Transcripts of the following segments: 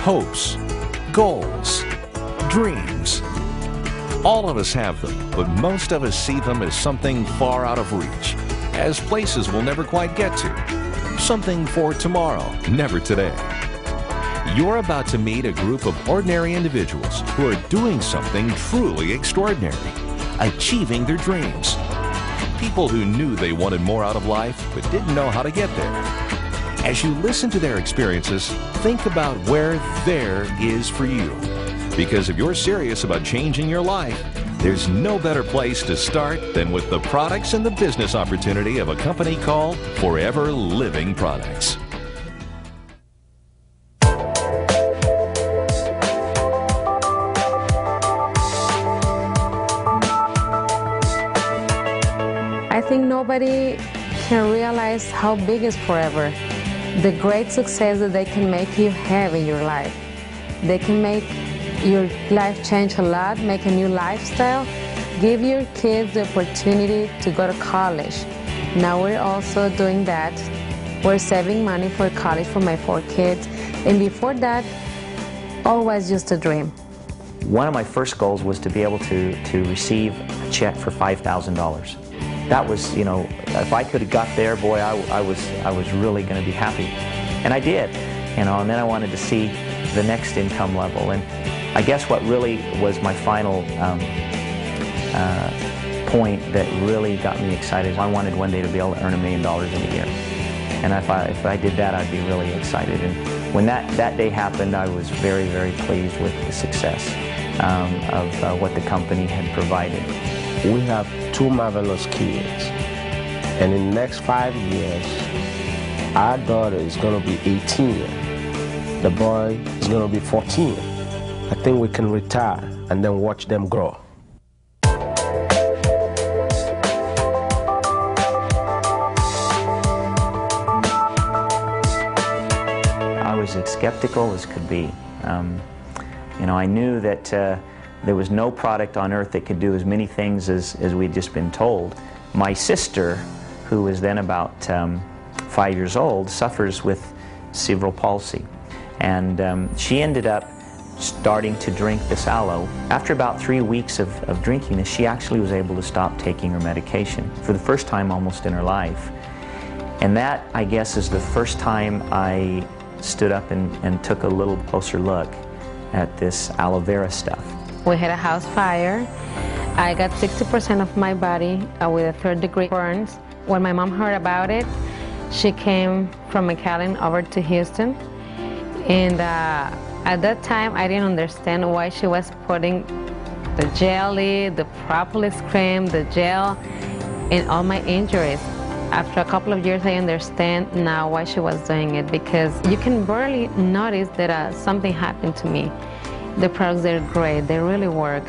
hopes, goals, dreams. All of us have them, but most of us see them as something far out of reach, as places we'll never quite get to. Something for tomorrow, never today. You're about to meet a group of ordinary individuals who are doing something truly extraordinary, achieving their dreams. People who knew they wanted more out of life, but didn't know how to get there. As you listen to their experiences, think about where there is for you. Because if you're serious about changing your life, there's no better place to start than with the products and the business opportunity of a company called Forever Living Products. I think nobody can realize how big is Forever. The great success that they can make you have in your life. They can make your life change a lot, make a new lifestyle, give your kids the opportunity to go to college. Now we're also doing that. We're saving money for college for my 4 kids. And before that, always just a dream. One of my first goals was to be able to receive a check for $5,000. That was, you know, if I could have got there, boy, I was really going to be happy. And I did, you know, and then I wanted to see the next income level. And I guess what really was my final point that really got me excited, I wanted one day to be able to earn $1 million in a year. And if I did that, I'd be really excited. And when that day happened, I was very, very pleased with the success of what the company had provided. We have 2 marvelous kids, and in the next 5 years, our daughter is going to be 18. The boy is going to be 14. I think we can retire and then watch them grow. I was as skeptical as could be. You know, I knew that there was no product on earth that could do as many things as we'd just been told. My sister, who was then about 5 years old, suffers with cerebral palsy. And she ended up starting to drink this aloe. After about 3 weeks of drinking this, she actually was able to stop taking her medication for the first time almost in her life. And that, I guess, is the first time I stood up and took a little closer look at this aloe vera stuff. We had a house fire. I got 60% of my body with a 3rd-degree burns. When my mom heard about it, she came from McAllen over to Houston. And at that time, I didn't understand why she was putting the jelly, the propolis cream, the gel in all my injuries. After a couple of years, I understand now why she was doing it, because you can barely notice that something happened to me. The products, they're great. They really work.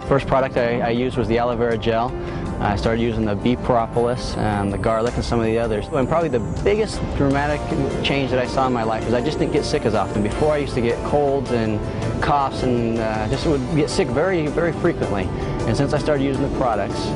First product I used was the aloe vera gel. I started using the bee propolis and the garlic and some of the others. And probably the biggest dramatic change that I saw in my life is I just didn't get sick as often. Before I used to get colds and coughs and just would get sick very, very frequently. And since I started using the products,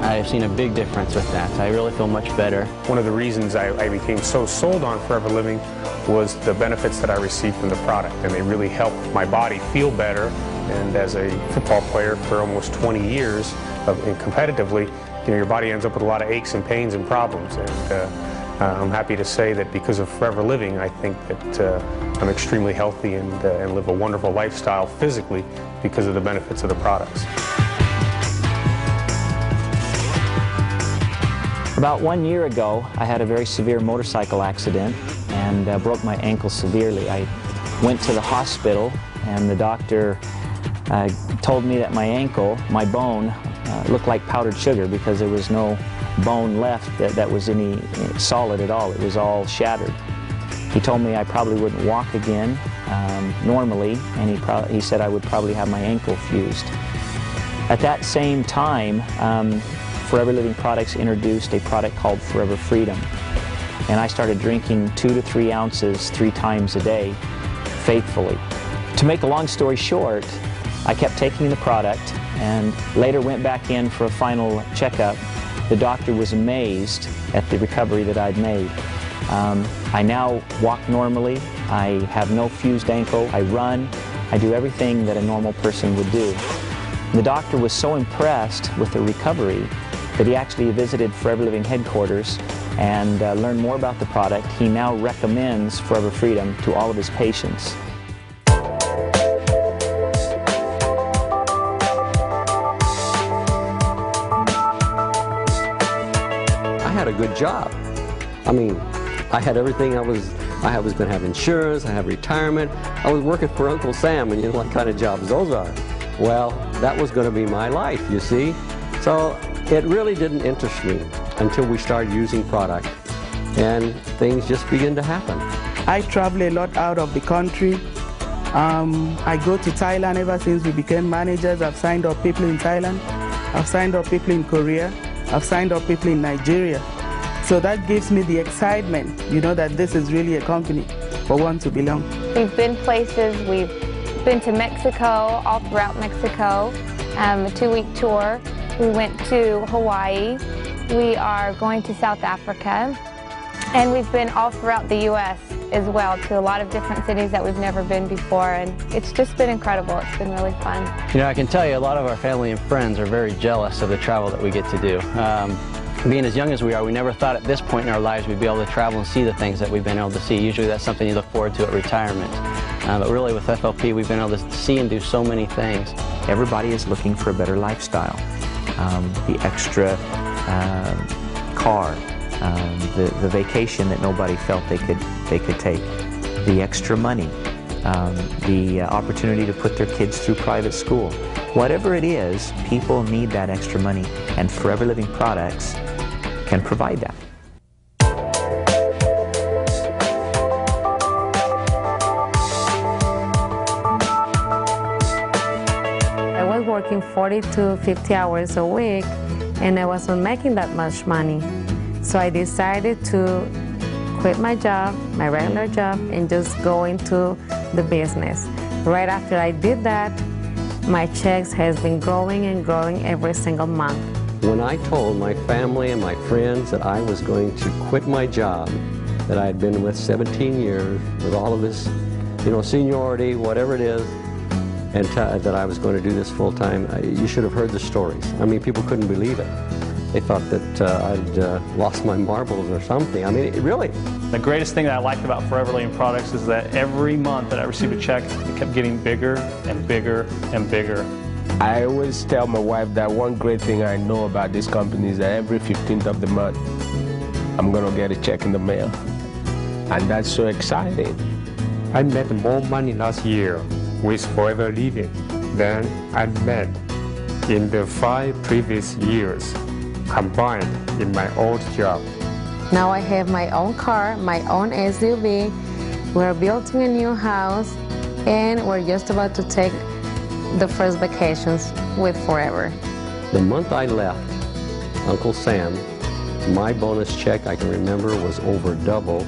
I've seen a big difference with that. I really feel much better. One of the reasons I became so sold on Forever Living was the benefits that I received from the product, and they really helped my body feel better. And as a football player for almost 20 years, and competitively, you know, your body ends up with a lot of aches and pains and problems. And I'm happy to say that because of Forever Living, I think that I'm extremely healthy and live a wonderful lifestyle physically because of the benefits of the products. About 1 year ago, I had a very severe motorcycle accident and broke my ankle severely. I went to the hospital and the doctor told me that my ankle, my bone, looked like powdered sugar because there was no bone left that was any solid at all. It was all shattered. He told me I probably wouldn't walk again normally, and he said I would probably have my ankle fused. At that same time, Forever Living Products introduced a product called Forever Freedom. And I started drinking 2 to 3 ounces 3 times a day, faithfully. To make a long story short, I kept taking the product and later went back in for a final checkup. The doctor was amazed at the recovery that I'd made. I now walk normally. I have no fused ankle. I run. I do everything that a normal person would do. The doctor was so impressed with the recovery that he actually visited Forever Living headquarters and learned more about the product. He now recommends Forever Freedom to all of his patients. I had a good job. I mean, I had everything. I was going to have insurance, I have retirement. I was working for Uncle Sam, and you know what kind of jobs those are. Well, that was going to be my life, you see. So it really didn't interest me until we started using product, and things just began to happen. I travel a lot out of the country. I go to Thailand ever since we became managers. I've signed up people in Thailand. I've signed up people in Korea. I've signed up people in Nigeria. So that gives me the excitement, you know, that this is really a company for one to belong. We've been places, we've been to Mexico, all throughout Mexico, a 2-week tour. We went to Hawaii. We are going to South Africa. And we've been all throughout the U.S. as well, to a lot of different cities that we've never been before. And it's just been incredible. It's been really fun. You know, I can tell you a lot of our family and friends are very jealous of the travel that we get to do. Being as young as we are, we never thought at this point in our lives we'd be able to travel and see the things that we've been able to see. Usually that's something you look forward to at retirement. But really with FLP, we've been able to see and do so many things. Everybody is looking for a better lifestyle. The extra car, the vacation that nobody felt they could take, the extra money, the opportunity to put their kids through private school. Whatever it is, people need that extra money, and Forever Living products can provide that. I was working 40 to 50 hours a week, and I wasn't making that much money. So I decided to quit my job, my regular job, and just go into the business. Right after I did that, my checks has been growing and growing every single month. When I told my family and my friends that I was going to quit my job that I had been with 17 years, with all of this, you know, seniority, whatever it is, and that I was going to do this full time, you should have heard the stories. I mean, people couldn't believe it. They thought that I'd lost my marbles or something. I mean, really. The greatest thing that I liked about Forever Living products is that every month that I received a check, it kept getting bigger and bigger and bigger. I always tell my wife that one great thing I know about this company is that every 15th of the month, I'm going to get a check in the mail. And that's so exciting. I made more money last year with Forever Living than I made in the 5 previous years combined in my old job. Now I have my own car, my own SUV. We're building a new house, and we're just about to take the first vacations with Forever. The month I left Uncle Sam, my bonus check, I can remember, was over double.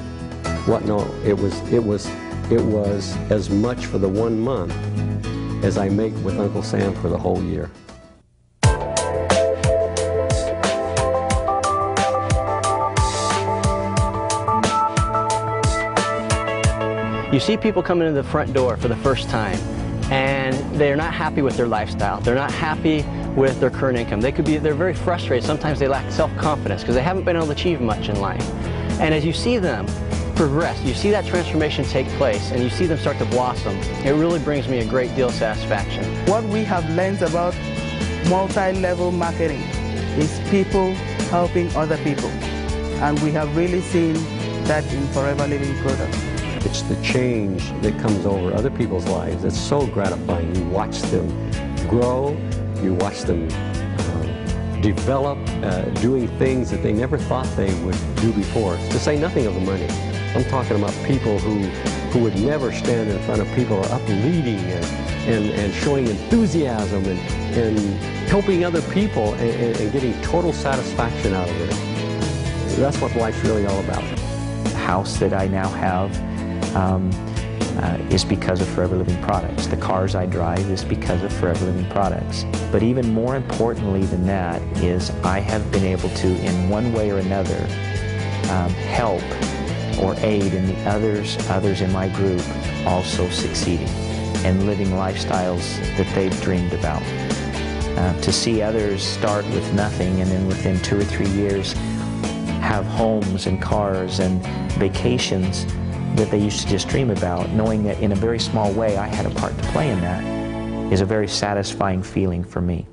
It was as much for the 1 month as I make with Uncle Sam for the whole year. You see people coming in the front door for the first time, and they're not happy with their lifestyle. They're not happy with their current income. They're very frustrated. Sometimes they lack self-confidence because they haven't been able to achieve much in life. And as you see them progress, you see that transformation take place, and you see them start to blossom, it really brings me a great deal of satisfaction. What we have learned about multi-level marketing is people helping other people. And we have really seen that in Forever Living products. It's the change that comes over other people's lives. It's so gratifying. You watch them grow, you watch them develop, doing things that they never thought they would do before, to say nothing of the money. I'm talking about people who would never stand in front of people, or up leading and showing enthusiasm and helping other people and getting total satisfaction out of it. That's what life's really all about. The house that I now have is because of Forever Living products. The cars I drive is because of Forever Living products. But even more importantly than that is I have been able to, in one way or another, help or aid in the others in my group also succeeding and living lifestyles that they've dreamed about. To see others start with nothing and then within 2 or 3 years have homes and cars and vacations that they used to just dream about, knowing that in a very small way I had a part to play in that, is a very satisfying feeling for me.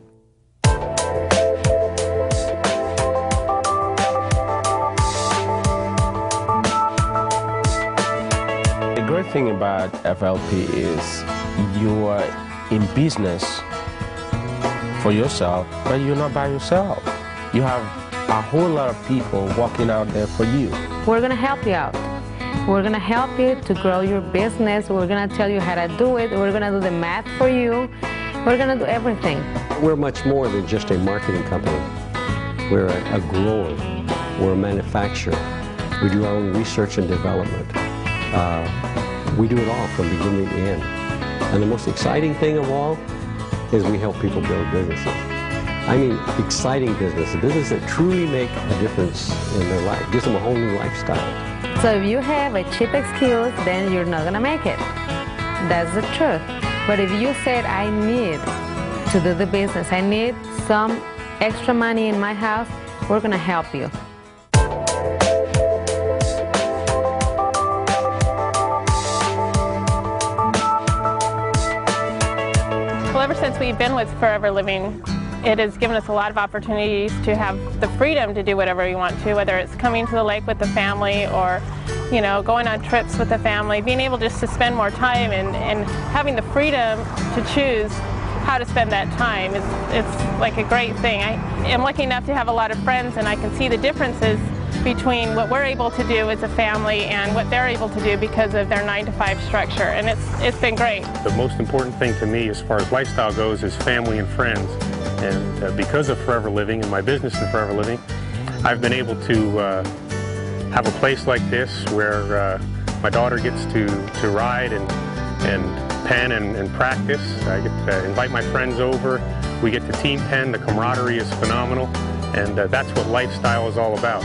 The great thing about FLP is you are in business for yourself, but you're not by yourself. You have a whole lot of people working out there for you. We're going to help you out. We're going to help you to grow your business. We're going to tell you how to do it. We're going to do the math for you. We're going to do everything. We're much more than just a marketing company. We're a grower. We're a manufacturer. We do our own research and development. We do it all from beginning to end. And the most exciting thing of all is we help people build businesses. I mean, exciting businesses that truly make a difference in their life, gives them a whole new lifestyle. So if you have a cheap excuse, then you're not going to make it. That's the truth. But if you said, I need to do the business, I need some extra money in my house, we're going to help you. Well, ever since we've been with Forever Living, it has given us a lot of opportunities to have the freedom to do whatever we want to, whether it's coming to the lake with the family or, you know, going on trips with the family, being able just to spend more time and having the freedom to choose how to spend that time. It's like a great thing. I am lucky enough to have a lot of friends, and I can see the differences between what we're able to do as a family and what they're able to do because of their 9-to-5 structure, and it's been great. The most important thing to me as far as lifestyle goes is family and friends, and because of Forever Living and my business in Forever Living, I've been able to have a place like this where my daughter gets to ride and pen and practice. I get to invite my friends over. We get to team pen. The camaraderie is phenomenal, and that's what lifestyle is all about.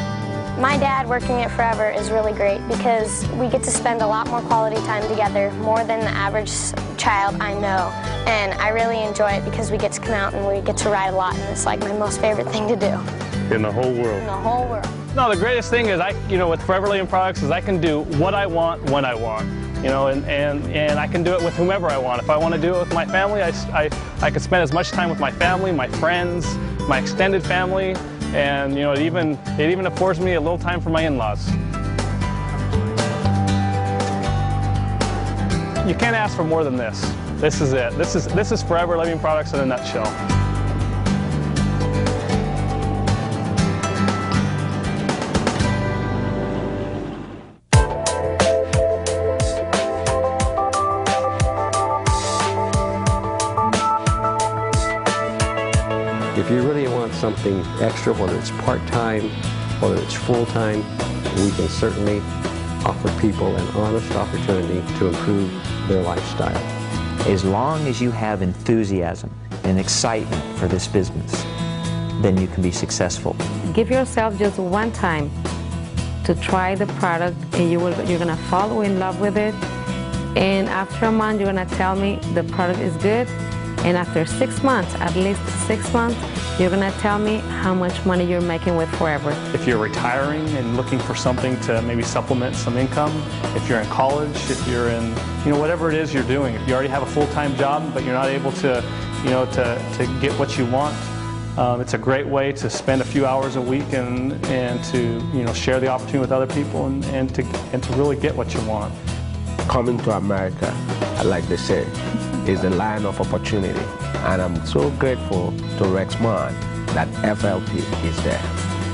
My dad working at Forever is really great because we get to spend a lot more quality time together, more than the average child I know. And I really enjoy it because we get to come out and we get to ride a lot, and it's like my most favorite thing to do. In the whole world. In the whole world. No, the greatest thing is with Forever Living products is I can do what I want when I want. You know, and I can do it with whomever I want. If I want to do it with my family, I can spend as much time with my family, my friends, my extended family, and you know, it even affords me a little time for my in-laws. You can't ask for more than this. This is it. This is Forever Living products in a nutshell. If you really want something extra, whether it's part-time, whether it's full-time, we can certainly offer people an honest opportunity to improve their lifestyle. As long as you have enthusiasm and excitement for this business, then you can be successful. Give yourself just one time to try the product, and you're going to fall in love with it. And after a month, you're going to tell me the product is good. And after 6 months, at least 6 months, you're going to tell me how much money you're making with Forever. If you're retiring and looking for something to maybe supplement some income, if you're in college, if you're in, you know, whatever it is you're doing, if you already have a full-time job but you're not able to, you know, to get what you want, it's a great way to spend a few hours a week and to, you know, share the opportunity with other people and to really get what you want. Coming to America, like they said, is the line of opportunity. And I'm so grateful to Rexmont that FLP is there.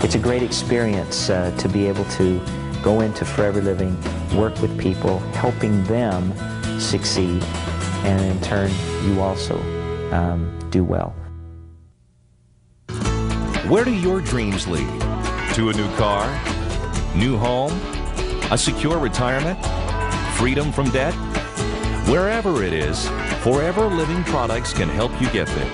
It's a great experience to be able to go into Forever Living, work with people, helping them succeed, and in turn, you also do well. Where do your dreams lead? To a new car? New home? A secure retirement? Freedom from debt? Wherever it is, Forever Living products can help you get there.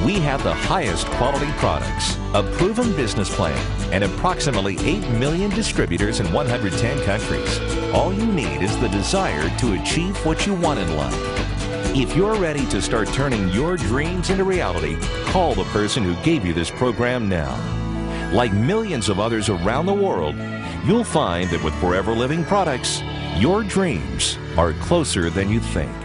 We have the highest quality products, a proven business plan, and approximately 8 million distributors in 110 countries. All you need is the desire to achieve what you want in life. If you're ready to start turning your dreams into reality, call the person who gave you this program now. Like millions of others around the world, you'll find that with Forever Living products, your dreams are closer than you think.